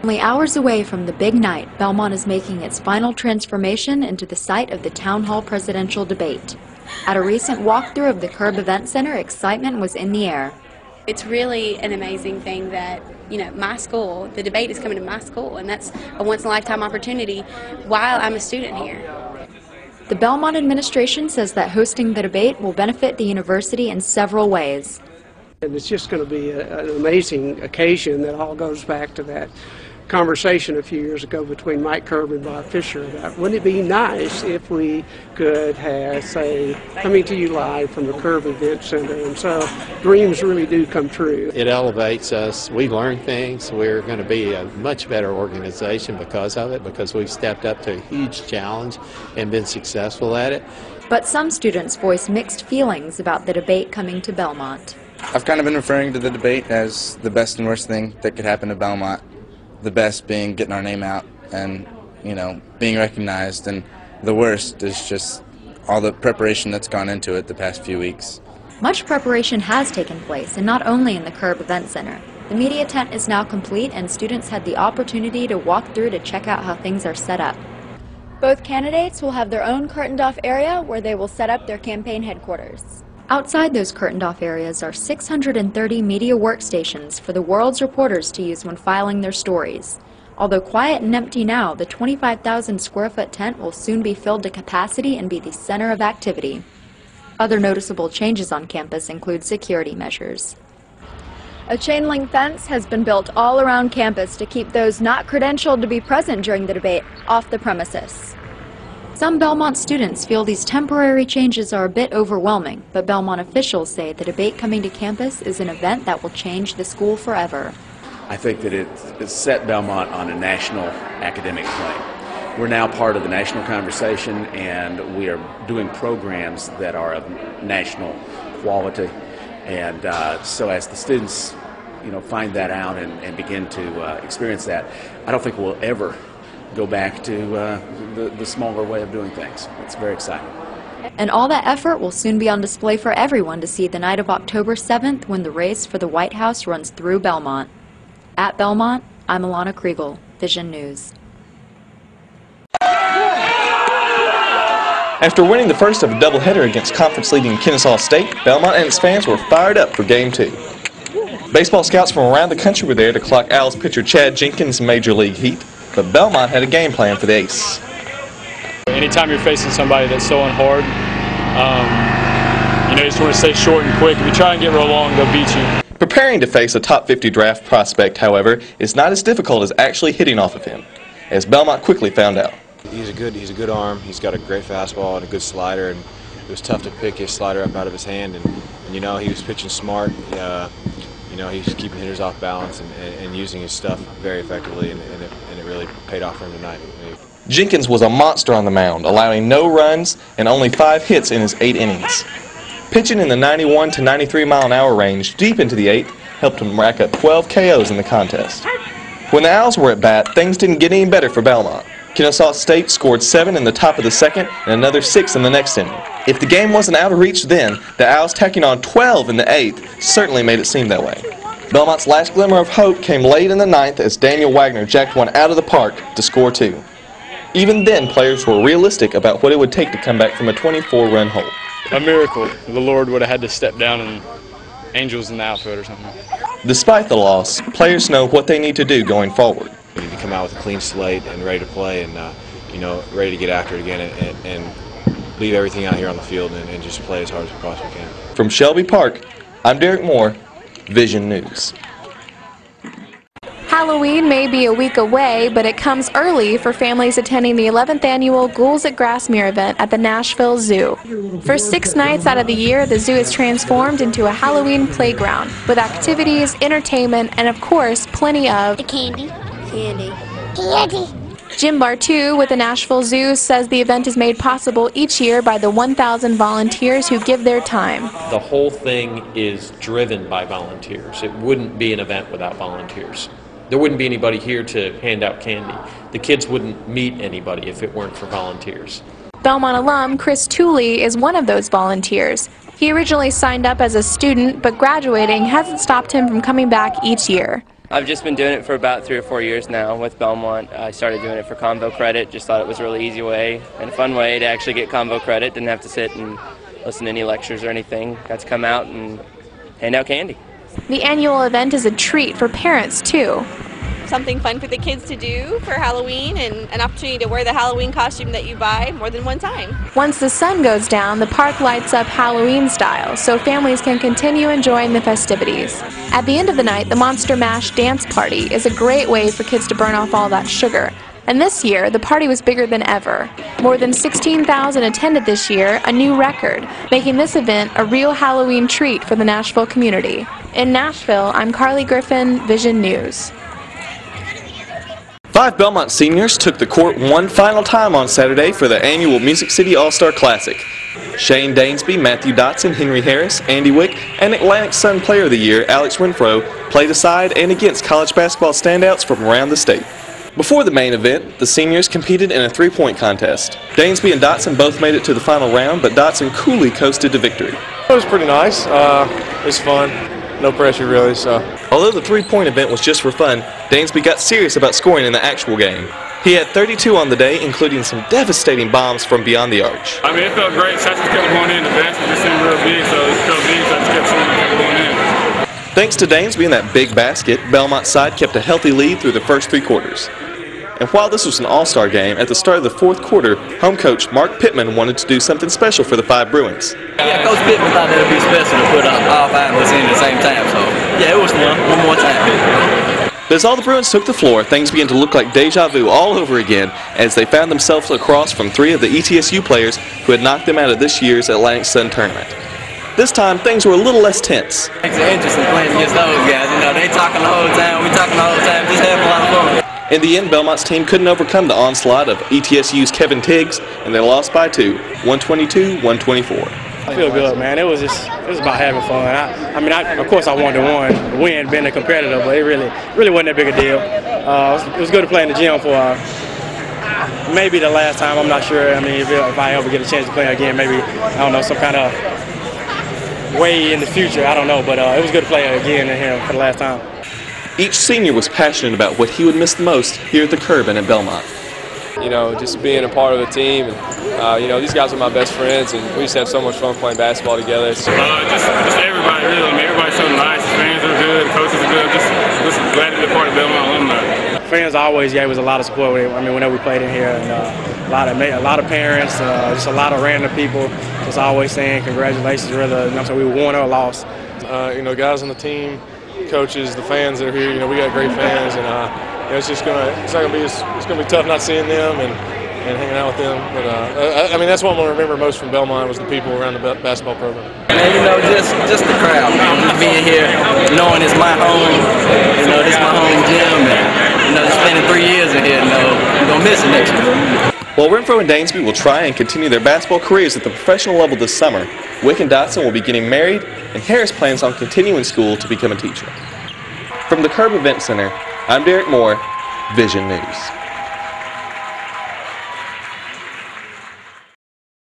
Only hours away from the big night, Belmont is making its final transformation into the site of the Town Hall presidential debate. At a recent walkthrough of the Curb Event Center, excitement was in the air. It's really an amazing thing that, my school, the debate is coming to my school, and that's a once-in-a-lifetime opportunity while I'm a student here. The Belmont administration says that hosting the debate will benefit the university in several ways. And it's just going to be an amazing occasion that all goes back to that conversation a few years ago between Mike Curb and Bob Fisher about wouldn't it be nice if we could have, say, coming to you live from the Curb Event Center. And so dreams really do come true. It elevates us. We learn things. We're going to be a much better organization because of it, because we've stepped up to a huge challenge and been successful at it. But some students voice mixed feelings about the debate coming to Belmont. I've kind of been referring to the debate as the best and worst thing that could happen to Belmont. The best being getting our name out and, being recognized, and the worst is just all the preparation that's gone into it the past few weeks. Much preparation has taken place, and not only in the Curb Event Center. The media tent is now complete, and students had the opportunity to walk through to check out how things are set up. Both candidates will have their own curtained-off area where they will set up their campaign headquarters. Outside those curtained-off areas are 630 media workstations for the world's reporters to use when filing their stories. Although quiet and empty now, the 25,000 square foot tent will soon be filled to capacity and be the center of activity. Other noticeable changes on campus include security measures. A chain-link fence has been built all around campus to keep those not credentialed to be present during the debate off the premises. Some Belmont students feel these temporary changes are a bit overwhelming, but Belmont officials say the debate coming to campus is an event that will change the school forever. I think that it's set Belmont on a national academic plane. We're now part of the national conversation, and we are doing programs that are of national quality. And so as the students, find that out and begin to experience that, I don't think we'll ever go back to the smaller way of doing things. It's very exciting. And all that effort will soon be on display for everyone to see the night of October 7th when the race for the White House runs through Belmont. At Belmont, I'm Alana Kriegel, Vision News. After winning the first of a doubleheader against conference-leading Kennesaw State, Belmont and its fans were fired up for Game 2. Baseball scouts from around the country were there to clock Owls pitcher Chad Jenkins' Major League heat, but Belmont had a game plan for the ace. Anytime you're facing somebody that's so hard, you just want to stay short and quick. If you try and get real long, they'll beat you. Preparing to face a top 50 draft prospect, however, is not as difficult as actually hitting off of him, as Belmont quickly found out. He's a good arm. He's got a great fastball and a good slider, and it was tough to pick his slider up out of his hand. And he was pitching smart. He was keeping hitters off balance and using his stuff very effectively, and it really paid off for him tonight. Jenkins was a monster on the mound, allowing no runs and only 5 hits in his 8 innings. Pitching in the 91 to 93 mile-an-hour range deep into the 8th helped him rack up 12 KOs in the contest. When the Owls were at bat, things didn't get any better for Belmont. Kennesaw State scored 7 in the top of the 2nd and another 6 in the next inning. If the game wasn't out of reach then, the Owls tacking on 12 in the 8th certainly made it seem that way. Belmont's last glimmer of hope came late in the 9th as Daniel Wagner jacked one out of the park to score 2. Even then, players were realistic about what it would take to come back from a 24-run hole. A miracle. The Lord would have had to step down and angels in the outfield or something. Despite the loss, players know what they need to do going forward. We need to come out with a clean slate and ready to play, and ready to get after it again, and leave everything out here on the field and just play as hard as we possibly can. From Shelby Park, I'm Derek Moore, Vision News. Halloween may be a week away, but it comes early for families attending the 11th annual Ghouls at Grassmere event at the Nashville Zoo. For 6 nights out of the year, the zoo is transformed into a Halloween playground with activities, entertainment, and of course, plenty of Candy. Jim Bartu with the Nashville Zoo says the event is made possible each year by the 1,000 volunteers who give their time. The whole thing is driven by volunteers. It wouldn't be an event without volunteers. There wouldn't be anybody here to hand out candy. The kids wouldn't meet anybody if it weren't for volunteers. Belmont alum Chris Tooley is one of those volunteers. He originally signed up as a student, but graduating hasn't stopped him from coming back each year. I've just been doing it for about 3 or 4 years now with Belmont. I started doing it for Convo credit, just thought it was a really easy way and a fun way to actually get Convo credit. Didn't have to sit and listen to any lectures or anything. Got to come out and hand out candy. The annual event is a treat for parents, too. Something fun for the kids to do for Halloween and an opportunity to wear the Halloween costume that you buy more than one time. Once the sun goes down, the park lights up Halloween style, so families can continue enjoying the festivities. At the end of the night, the Monster Mash dance party is a great way for kids to burn off all that sugar. And this year, the party was bigger than ever. More than 16,000 attended this year, a new record, making this event a real Halloween treat for the Nashville community. In Nashville, I'm Carly Griffin, Vision News. 5 Belmont seniors took the court one final time on Saturday for the annual Music City All-Star Classic. Shane Dansby, Matthew Dotson, Henry Harris, Andy Wick, and Atlantic Sun Player of the Year Alex Renfro played aside and against college basketball standouts from around the state. Before the main event, the seniors competed in a three-point contest. Dansby and Dotson both made it to the final round, but Dotson coolly coasted to victory. It was pretty nice. It was fun. No pressure, really. So, although the three-point event was just for fun, Dansby got serious about scoring in the actual game. He had 32 on the day, including some devastating bombs from beyond the arch. I mean, it felt great. Shots just kept going in. The basket just seemed real big, so it felt big. Shots kept shooting and kept going in. Thanks to Dansby and that big basket, Belmont's side kept a healthy lead through the first 3 quarters. And while this was an all-star game, at the start of the 4th quarter, home coach Mark Pittman wanted to do something special for the 5 Bruins. Yeah, Coach Pittman thought that would be special to put all 5 of us in at the same time, so yeah, it was fun. One more time. But as all the Bruins took the floor, things began to look like deja vu all over again as they found themselves across from 3 of the ETSU players who had knocked them out of this year's Atlantic Sun tournament. This time, things were a little less tense. It's interesting playing against those guys. You know, they talking the whole time, we talking the whole time, just having a lot of fun. In the end, Belmont's team couldn't overcome the onslaught of ETSU's Kevin Tiggs, and they lost by 2, 122-124. I feel good, man. It was about having fun. Of course I wanted to win, being a competitor, but it really wasn't that big a deal. It was good to play in the gym for maybe the last time. I'm not sure. I mean, if I ever get a chance to play again, maybe, I don't know, some kind of way in the future. I don't know, but it was good to play again in here for the last time. Each senior was passionate about what he would miss the most here at the Curb and at Belmont. You know, just being a part of a team. And, you know, these guys are my best friends, and we just have so much fun playing basketball together. Just everybody, really. I mean, everybody's so nice. The fans are good. The coaches are good. Just glad to be a part of Belmont alumni. Fans always gave us a lot of support. Whenever we played in here, and a lot of parents, just a lot of random people, just always saying congratulations, whether we won or lost. You know, guys on the team, coaches, the fans that are here. You know, we got great fans, and you know, it's gonna be tough not seeing them and hanging out with them. But I mean, that's what I'm gonna remember most from Belmont was the people around the basketball program. And you know, just the crowd, man. Just being here, knowing it's my home. You know, this is my home gym, and you know, just spending 3 years in here. You know, I'm gonna miss it next year. While Renfro and Dansby will try and continue their basketball careers at the professional level this summer, Wick and Dotson will be getting married, and Harris plans on continuing school to become a teacher. From the Curb Event Center, I'm Derek Moore, Vision News.